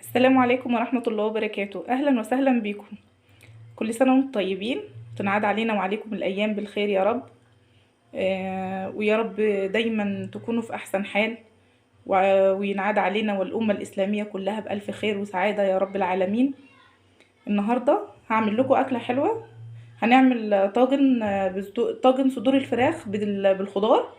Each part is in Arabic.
السلام عليكم ورحمة الله وبركاته. أهلا وسهلا بكم. كل سنة وانتم طيبين، تنعاد علينا وعليكم الأيام بالخير يا رب. ويا رب دايما تكونوا في أحسن حال، وينعاد علينا والأمة الإسلامية كلها بألف خير وسعادة يا رب العالمين. النهاردة هعمل لكم أكلة حلوة. هنعمل طاجن صدور الفراخ بالخضار.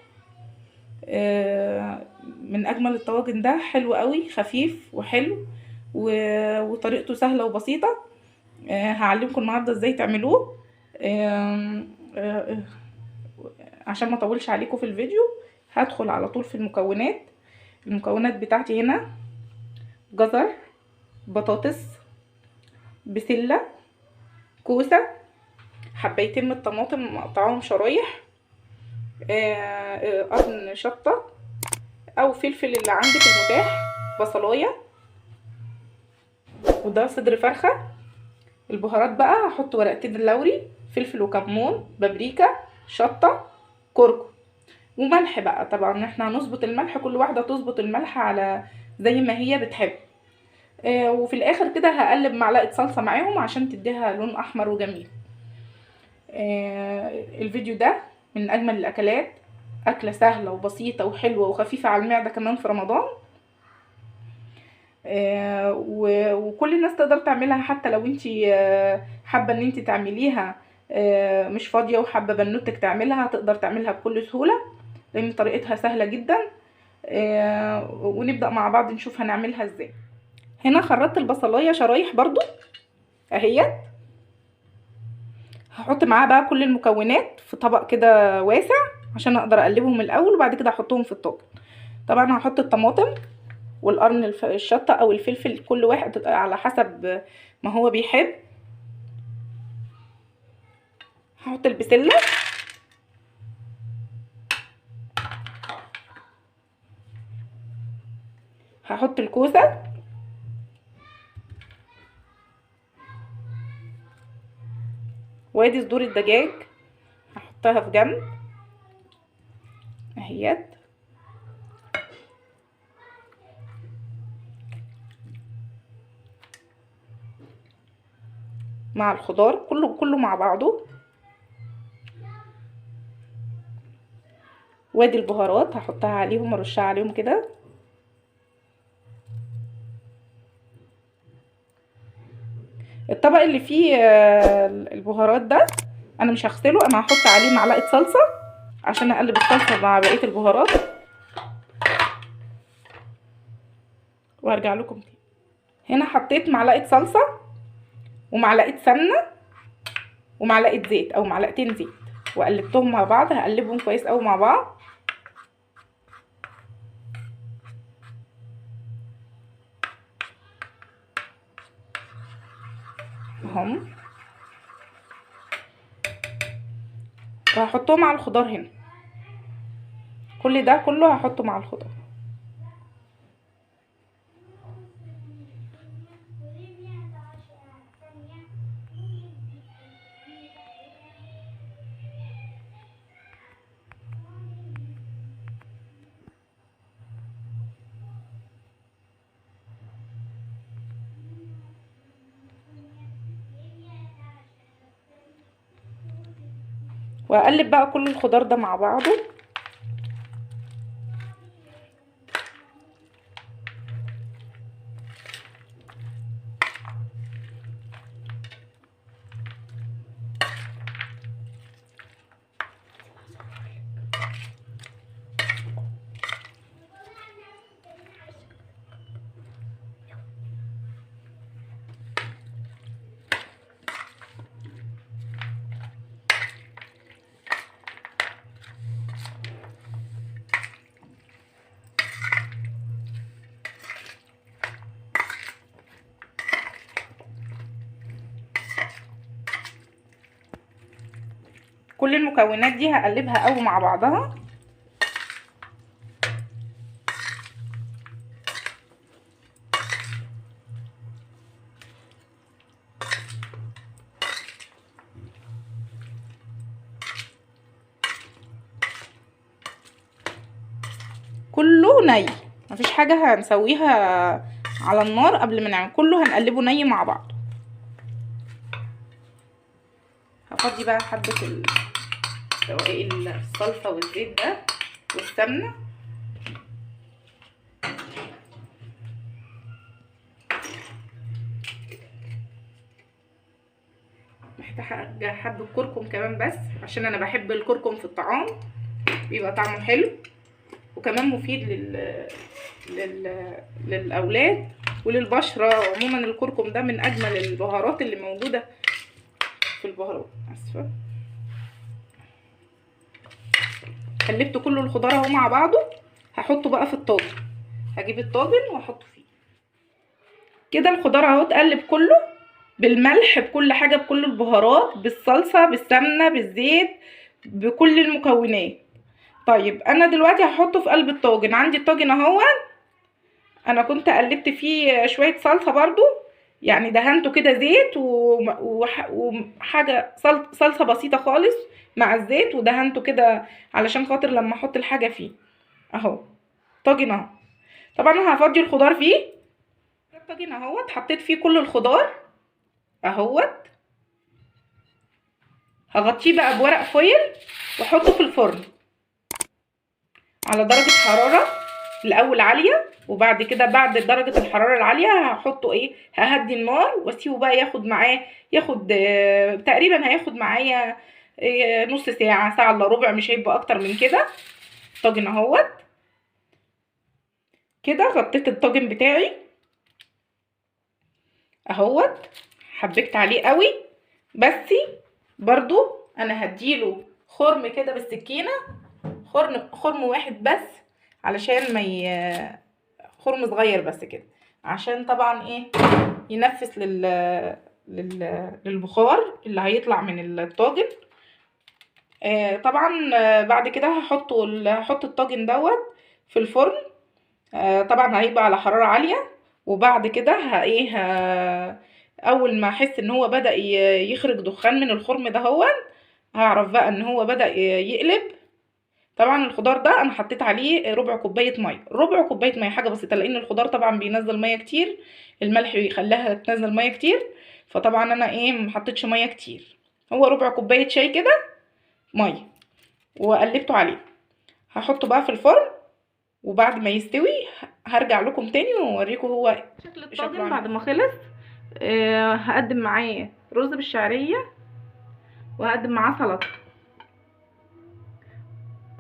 من أجمل الطواجن، ده حلو قوي، خفيف وحلو وطريقته سهلة وبسيطة. هعلمكم النهاردة ازاي تعملوه. آم، آه، عشان ما اطولش عليكم في الفيديو هدخل على طول في المكونات بتاعتي. هنا جزر، بطاطس، بسلة، كوسة، حبيتين من الطماطم مقطعهم شرايح، قرن شطة او فلفل اللي عندك المتاح، بصلاية، وده صدر فرخة. البهارات بقى هحط ورقتين اللوري، فلفل وكمون، بابريكا، شطة، كركم، وملح. بقى طبعا احنا هنظبط الملح، كل واحدة تظبط الملح على زي ما هي بتحب. وفي الاخر كده هقلب معلقة صلصة معاهم عشان تديها لون احمر وجميل. الفيديو ده من اجمل الاكلات، اكلة سهلة وبسيطة وحلوة وخفيفة على المعدة كمان في رمضان. وكل الناس تقدر تعملها، حتى لو انتي حابة ان انتي تعمليها مش فاضية وحابة بنوتك تعملها، تقدر تعملها بكل سهولة لان طريقتها سهلة جدا. ونبدأ مع بعض نشوف هنعملها ازاي. هنا خرطت البصلاية شرايح برضو اهيت. هحط معاها بقى كل المكونات في طبق كده واسع عشان اقدر اقلبهم الاول وبعد كده احطهم في الطاجن. طبعا هحط الطماطم والقرن الشطة او الفلفل، كل واحد على حسب ما هو بيحب. هحط البسلة، هحط الكوسة، وادي صدور الدجاج هحطها في جنب اهيت. مع الخضار كله مع بعضه. وادي البهارات هحطها عليهم، ارشها عليهم كده. الطبق اللي فيه البهارات ده انا مش هغسله، انا هحط عليه معلقه صلصه عشان اقلب الصلصه مع بقيه البهارات وارجع لكم تاني. هنا حطيت معلقه صلصه ومعلقه سمنه ومعلقه زيت او معلقتين زيت وقلبتهم مع بعض. هقلبهم كويس قوي مع بعض اهم. وهحطهم على الخضار هنا، كل ده كله هحطه مع الخضار. واقلب بقى كل الخضار ده مع بعضه. كل المكونات دي هقلبها قوي مع بعضها. كله ني، مفيش حاجة هنسويها على النار قبل ما نعمل كله، هنقلبه ني مع بعض. هفضي بقى حبه سواء الصلصه والزيت ده والسمنه. محتاجه حبه كركم كمان بس عشان انا بحب الكركم في الطعام، بيبقى طعمه حلو وكمان مفيد للاولاد وللبشره عموما. الكركم ده من اجمل البهارات اللي موجوده في البهارات. اسفه. قلبت كل الخضار اهو مع بعضه، هحطه بقى في الطاجن. هجيب الطاجن واحطه فيه كده. الخضار اهو اتقلب كله بالملح بكل حاجه بكل البهارات بالصلصه بالسمنه بالزيت بكل المكونات. طيب انا دلوقتي هحطه في قلب الطاجن. عندي الطاجن اهو، انا كنت قلبت فيه شويه صلصه برضو، يعني دهنته كده زيت وحاجه صلصه بسيطه خالص مع الزيت، ودهنته كده علشان خاطر لما احط الحاجه فيه. اهو طاجن اهو. طبعا انا هفضي الخضار فيه. الطاجن اهوت حطيت فيه كل الخضار اهوت. هغطيه بقى بورق فويل واحطه في الفرن على درجه حراره الاول عاليه، وبعد كده بعد درجه الحراره العاليه هحطه ههدي النار واسيبه بقى ياخد معاه، تقريبا هياخد معايا نص ساعه، ساعه الا ربع، مش هيبقى اكتر من كده. الطاجن اهوت كده. غطيت الطاجن بتاعي اهوت، حبكت عليه قوي، بس برضو انا هديله خرم كده بالسكينه، خرم واحد بس علشان ما خرم صغير بس كده، عشان طبعا ينفس للبخار اللي هيطلع من الطاجن. طبعا بعد كده هحط الطاجن دوت في الفرن. طبعا هيبقى على حرارة عالية، وبعد كده اول ما احس ان هو بدأ يخرج دخان من الخرم ده هعرف بقى ان هو بدأ يقلب. طبعا الخضار ده انا حطيت عليه ربع كوبايه ميه، ربع كوبايه ميه حاجه بسيطه، لان الخضار طبعا بينزل ميه كتير، الملح بيخليها تنزل ميه كتير، فطبعا انا ما حطيتش ميه كتير، هو ربع كوبايه شاي كده ميه، وقلبته عليه. هحطه بقى في الفرن، وبعد ما يستوي هرجع لكم تاني واوريكم هو شكل الطاجن بعد ما خلص. هقدم معاه رز بالشعريه وهقدم معاه سلطه،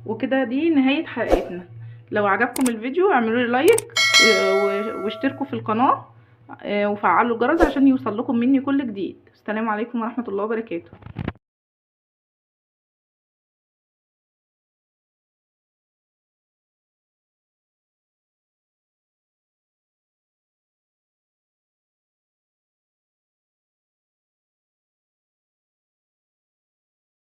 وكده دي نهاية حلقتنا. لو عجبكم الفيديو اعملوا لي لايك واشتركوا في القناة وفعلوا الجرس عشان يوصل لكم مني كل جديد. السلام عليكم ورحمة الله وبركاته.